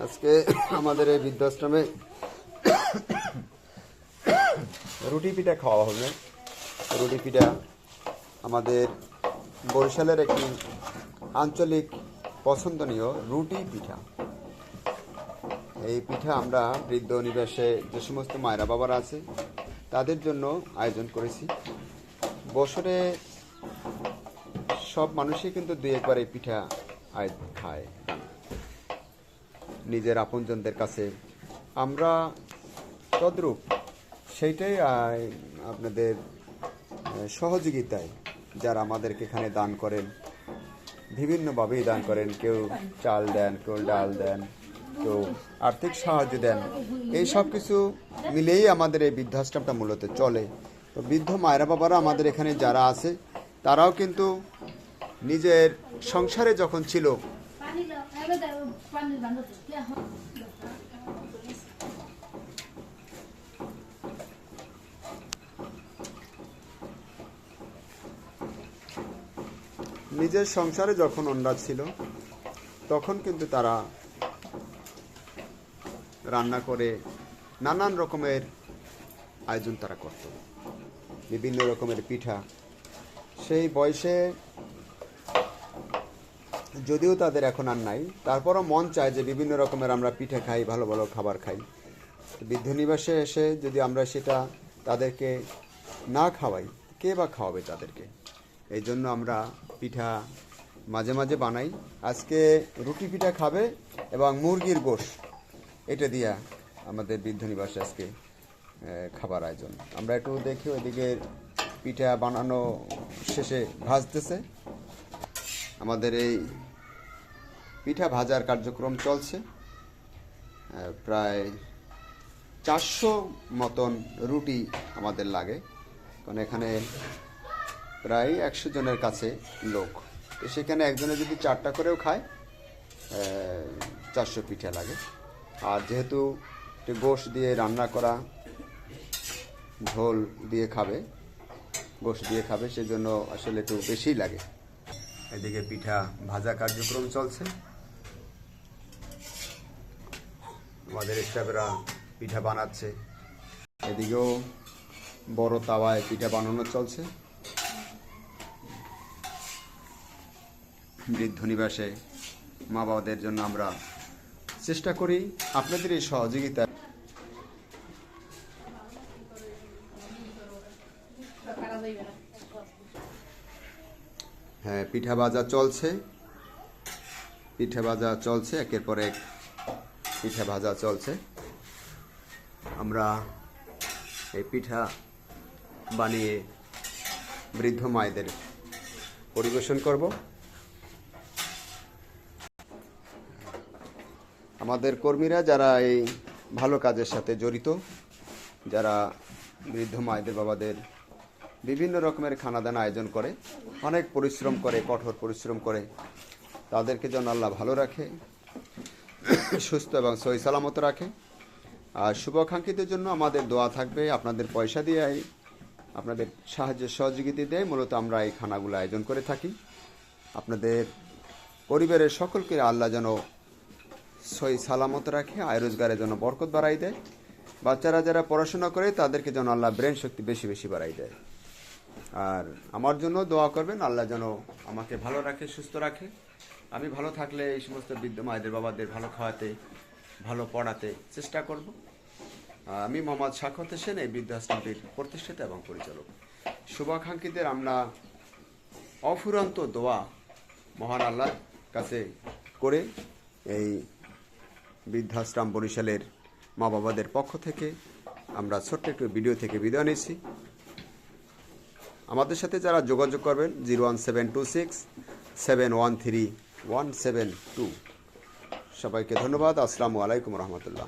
আজকে আমাদের এই বৃদ্ধাশ্রমে রুটি পিঠা খাওয়া হবে। রুটি পিঠা আমাদের বরিশালের একটি আঞ্চলিক পছন্দনীয় রুটি পিঠা। এই পিঠা আমরা বৃদ্ধ নিবাসে যে সমস্ত মায়েরা বাবারা আছে তাদের জন্য আয়োজন করেছি। বছরে সব মানুষই কিন্তু দুই একবার এই পিঠা খায় নিজের আপনজনদের কাছে। আমরা তদ্রূপ সেইটাই আপনাদের সহযোগিতায় যারা আমাদেরকে এখানে দান করেন, বিভিন্নভাবেই দান করেন, কেউ চাল দেন, কেউ ডাল দেন, কেউ আর্থিক সাহায্য দেন, এই সব কিছু মিলেই আমাদের এই বৃদ্ধাশ্রমটা মূলত চলে। তো বৃদ্ধ মায়েরা বাবারা আমাদের এখানে যারা আছে তারাও কিন্তু নিজের সংসারে যখন ছিল নিজের সংসারে যখন ওনরা ছিল তখন কিন্তু তারা রান্না করে নানান রকমের আয়োজন তারা করত, বিভিন্ন রকমের পিঠা। সেই বয়সে যদিও তাদের এখন আর নাই, তারপরও মন চায় যে বিভিন্ন রকমের আমরা পিঠা খাই, ভালো ভালো খাবার খাই। বৃদ্ধ নিবাসে এসে যদি আমরা সেটা তাদেরকে না খাওয়াই, কে বা খাওয়াবে তাদেরকে? এই জন্য আমরা পিঠা মাঝে মাঝে বানাই। আজকে রুটি পিঠা খাবে এবং মুরগির গোশ, এটা দিয়া আমাদের বৃদ্ধ নিবাসে আজকে খাবার আয়োজন। আমরা একটু দেখি ওইদিকে পিঠা বানানো শেষে ভাজতেছে। আমাদের এই পিঠা ভাজার কার্যক্রম চলছে। প্রায় 400 মতন রুটি আমাদের লাগে, কারণ এখানে প্রায় 100 জনের কাছে লোক। তো সেখানে একজনে যদি 4টা করেও খায় 400 পিঠা লাগে। আর যেহেতু একটু গোশ দিয়ে রান্না করা, ঝোল দিয়ে খাবে, গোশ দিয়ে খাবে, সেজন্য আসলে একটু বেশিই লাগে। এদিকে পিঠা ভাজা কার্যক্রম চলছে। আমাদের স্টাফেরা পিঠা বানাচ্ছে। এদিকেও বড় তাওয়ায় পিঠা বানানো চলছে। বৃদ্ধ নিবাসে মা বাবাদের জন্য আমরা চেষ্টা করি আপনাদের এই সহযোগিতা। হ্যাঁ, পিঠা ভাজা চলছে, পিঠা ভাজা চলছে, একের পর এক পিঠা ভাজা চলছে। আমরা এই পিঠা বানিয়ে বৃদ্ধ মায়েদের পরিবেশন করব। আমাদের কর্মীরা যারা এই ভালো কাজের সাথে জড়িত, যারা বৃদ্ধ মায়েদের বাবাদের বিভিন্ন রকমের খানাদানা আয়োজন করে, অনেক পরিশ্রম করে, কঠোর পরিশ্রম করে, তাদেরকে যেন আল্লাহ ভালো রাখে, সুস্থ এবং সহি সালামত রাখে। আর শুভাকাঙ্ক্ষীদের জন্য আমাদের দোয়া থাকবে। আপনাদের পয়সা দিয়ে, আপনাদের সাহায্য সহযোগিতা দিয়ে মূলত আমরা এই খানাগুলো আয়োজন করে থাকি। আপনাদের পরিবারের সকলকে আল্লাহ যেন সহি সালামত রাখে, আয় রোজগারের জন্য বরকত বাড়াই দেয়। বাচ্চারা যারা পড়াশোনা করে তাদেরকে যেন আল্লাহ ব্রেন শক্তি বেশি বেশি বাড়াই দেয়। আর আমার জন্য দোয়া করবেন, আল্লাহ যেন আমাকে ভালো রাখে, সুস্থ রাখে। আমি ভালো থাকলে এই সমস্ত বৃদ্ধ মায়েদের বাবাদের ভালো খাওয়াতে, ভালো পড়াতে চেষ্টা করব। আমি মোহাম্মদ শাকত হোসেন, এই বৃদ্ধাশ্রমটির প্রতিষ্ঠাতা এবং পরিচালক। শুভাকাঙ্ক্ষীদের আমরা অফুরন্ত দোয়া মহান আল্লাহর কাছে করে এই বৃদ্ধাশ্রম বরিশালের মা বাবাদের পক্ষ থেকে আমরা ছোট্ট একটু ভিডিও থেকে বিদায় নিচ্ছি। আমাদের সাথে যারা যোগাযোগ করবেন 01726713172। সবাইকে ধন্যবাদ। আসসালামু আলাইকুম রহমতুল্লাহ।